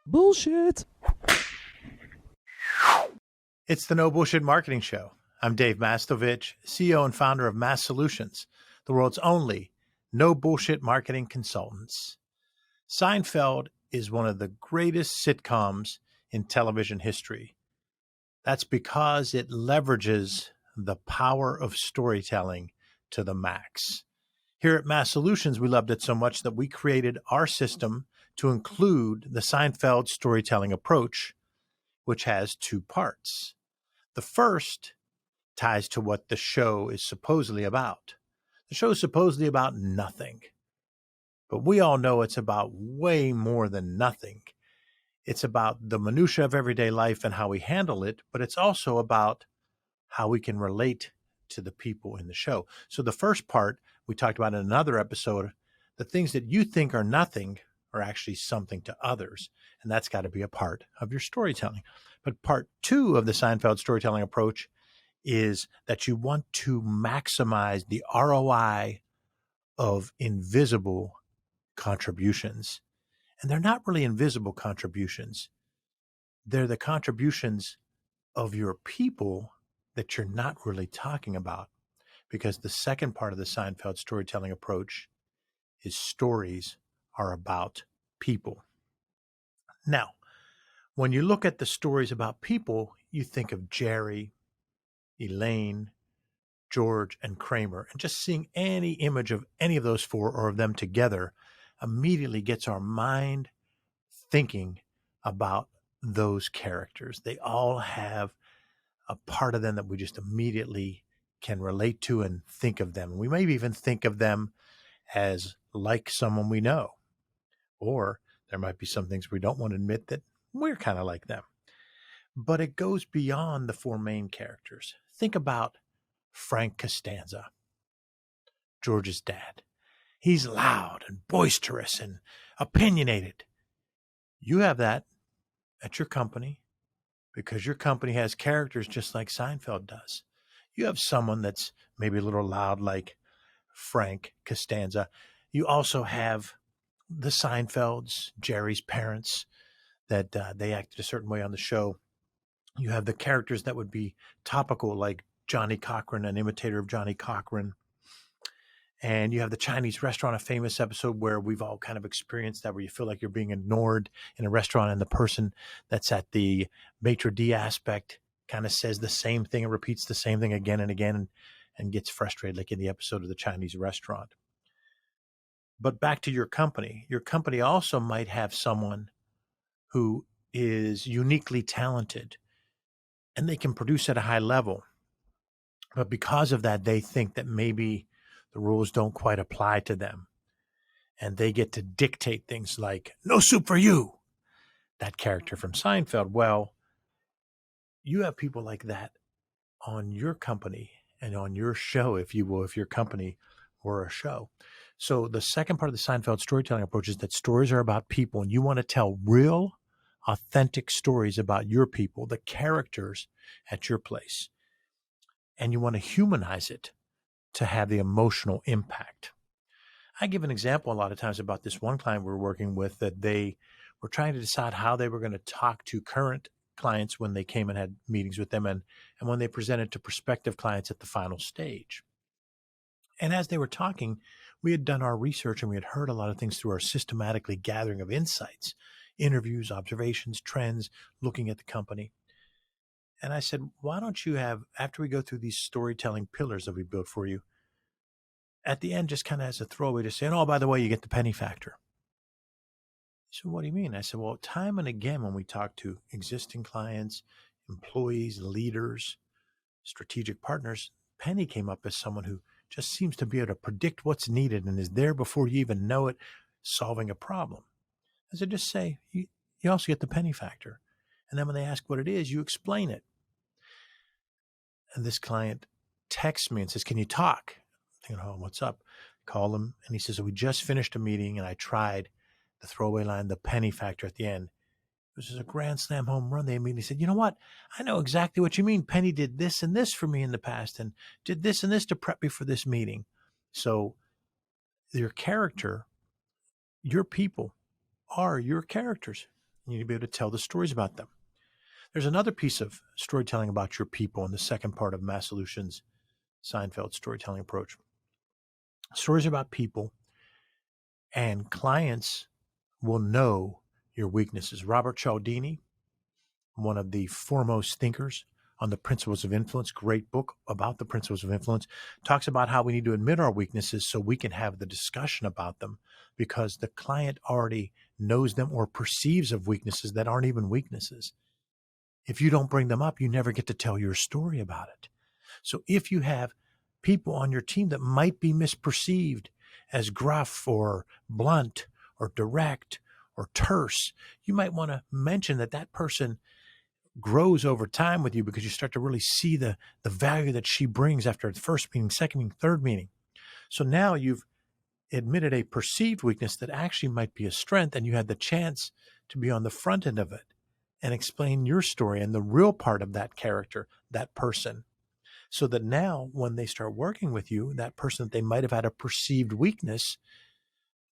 Bullshit. It's the No Bullshit Marketing Show. I'm Dave Mastovich, CEO and founder of Mass Solutions, the world's only no bullshit marketing consultants. Seinfeld is one of the greatest sitcoms in television history. That's because it leverages the power of storytelling to the max. Here at Mass Solutions, we loved it so much that we created our system to include the Seinfeld storytelling approach, which has two parts. The first ties to what the show is supposedly about. The show is supposedly about nothing, but we all know it's about way more than nothing. It's about the minutia of everyday life and how we handle it, but it's also about how we can relate to the people in the show. So the first part we talked about in another episode, the things that you think are nothing are actually something to others. And that's got to be a part of your storytelling. But part two of the Seinfeld storytelling approach is that you want to maximize the ROI of invisible contributions. And they're not really invisible contributions. They're the contributions of your people that you're not really talking about. Because the second part of the Seinfeld storytelling approach is stories are about people. Now, when you look at the stories about people, you think of Jerry, Elaine, George, and Kramer, and just seeing any image of any of those four or of them together immediately gets our mind thinking about those characters. They all have a part of them that we just immediately can relate to and think of them. We maybe even think of them as like someone we know, or there might be some things we don't want to admit that we're kind of like them. But it goes beyond the four main characters. Think about Frank Costanza, George's dad. He's loud and boisterous and opinionated. You have that at your company because your company has characters just like Seinfeld does. You have someone that's maybe a little loud like Frank Costanza. You also have the Seinfelds, Jerry's parents, that they acted a certain way on the show. You have the characters that would be topical like Johnny Cochran, an imitator of Johnny Cochran. And you have the Chinese restaurant, a famous episode where we've all kind of experienced that, where you feel like you're being ignored in a restaurant and the person that's at the maitre d' aspect kind of says the same thing and repeats the same thing again and again and gets frustrated, like in the episode of the Chinese restaurant. But back to your company also might have someone who is uniquely talented and they can produce at a high level. But because of that, they think that maybe the rules don't quite apply to them. And they get to dictate things like, no soup for you. That character from Seinfeld. Well, you have people like that on your company and on your show, if you will, if your company were a show. So the second part of the Seinfeld storytelling approach is that stories are about people, and you want to tell real, authentic stories about your people, the characters at your place. And you want to humanize it to have the emotional impact. I give an example a lot of times about this one client we're working with, that they were trying to decide how they were going to talk to current clients when they came and had meetings with them and when they presented to prospective clients at the final stage. And as they were talking, we had done our research and we had heard a lot of things through our systematically gathering of insights, interviews, observations, trends, looking at the company. And I said, why don't you have, after we go through these storytelling pillars that we built for you, at the end, just kind of as a throwaway to say, oh, by the way, you get the penny factor. He said, what do you mean? I said, well, time and again, when we talk to existing clients, employees, leaders, strategic partners, penny came up as someone who just seems to be able to predict what's needed and is there before you even know it, solving a problem. I said, just say, you also get the penny factor. And then when they ask what it is, you explain it. And this client texts me and says, can you talk? I'm thinking, oh, what's up? Call him. And he says, we just finished a meeting and I tried the throwaway line, the penny factor at the end. This is a grand slam home run. They immediately said, you know what? I know exactly what you mean. Penny did this and this for me in the past and did this and this to prep me for this meeting. So your character, your people are your characters. You need to be able to tell the stories about them. There's another piece of storytelling about your people in the second part of Mass Solutions Seinfeld storytelling approach. Stories about people, and clients will know your weaknesses. Robert Cialdini, one of the foremost thinkers on the principles of influence, great book about the principles of influence, talks about how we need to admit our weaknesses so we can have the discussion about them, because the client already knows them or perceives of weaknesses that aren't even weaknesses. If you don't bring them up, you never get to tell your story about it. So if you have people on your team that might be misperceived as gruff or blunt or direct or terse, you might want to mention that that person grows over time with you, because you start to really see the value that she brings after the first meeting, second meeting, third meeting. So now you've admitted a perceived weakness that actually might be a strength, and you had the chance to be on the front end of it and explain your story and the real part of that character, that person. So that now when they start working with you, that person that they might have had a perceived weakness,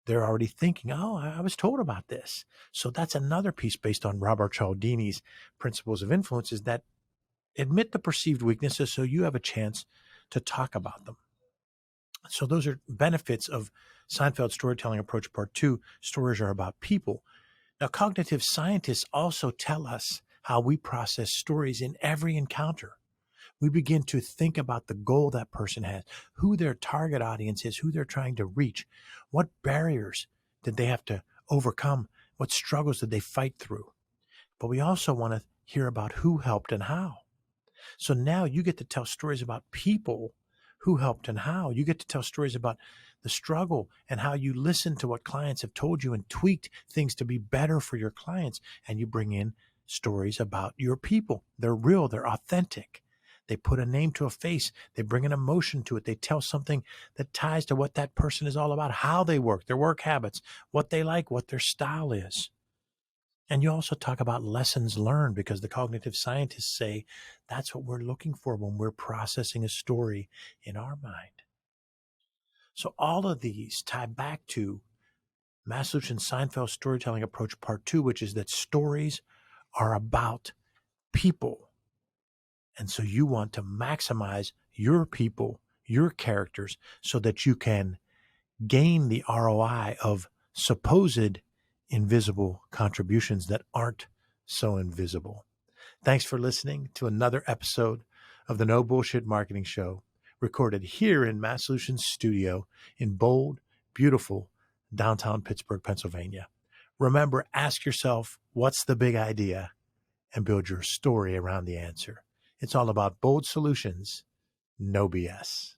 they're already thinking, oh, I was told about this. So that's another piece based on Robert Cialdini's principles of influence, is that admit the perceived weaknesses so you have a chance to talk about them. So those are benefits of Seinfeld storytelling approach part 2. Stories are about people. Now, cognitive scientists also tell us how we process stories in every encounter. We begin to think about the goal that person has, who their target audience is, who they're trying to reach, what barriers did they have to overcome, what struggles did they fight through. But we also want to hear about who helped and how. So now you get to tell stories about people who helped and how. You get to tell stories about the struggle and how you listened to what clients have told you and tweaked things to be better for your clients. And you bring in stories about your people. They're real, they're authentic. They put a name to a face. They bring an emotion to it. They tell something that ties to what that person is all about, how they work, their work habits, what they like, what their style is. And you also talk about lessons learned, because the cognitive scientists say that's what we're looking for when we're processing a story in our mind. So all of these tie back to Mass Solutions Seinfeld storytelling approach part 2, which is that stories are about people. And so you want to maximize your people, your characters, so that you can gain the ROI of supposed invisible contributions that aren't so invisible. Thanks for listening to another episode of the No Bullshit Marketing Show, recorded here in Mass Solutions Studio in bold, beautiful downtown Pittsburgh, Pennsylvania. Remember, ask yourself, what's the big idea? And build your story around the answer. It's all about bold solutions, no BS.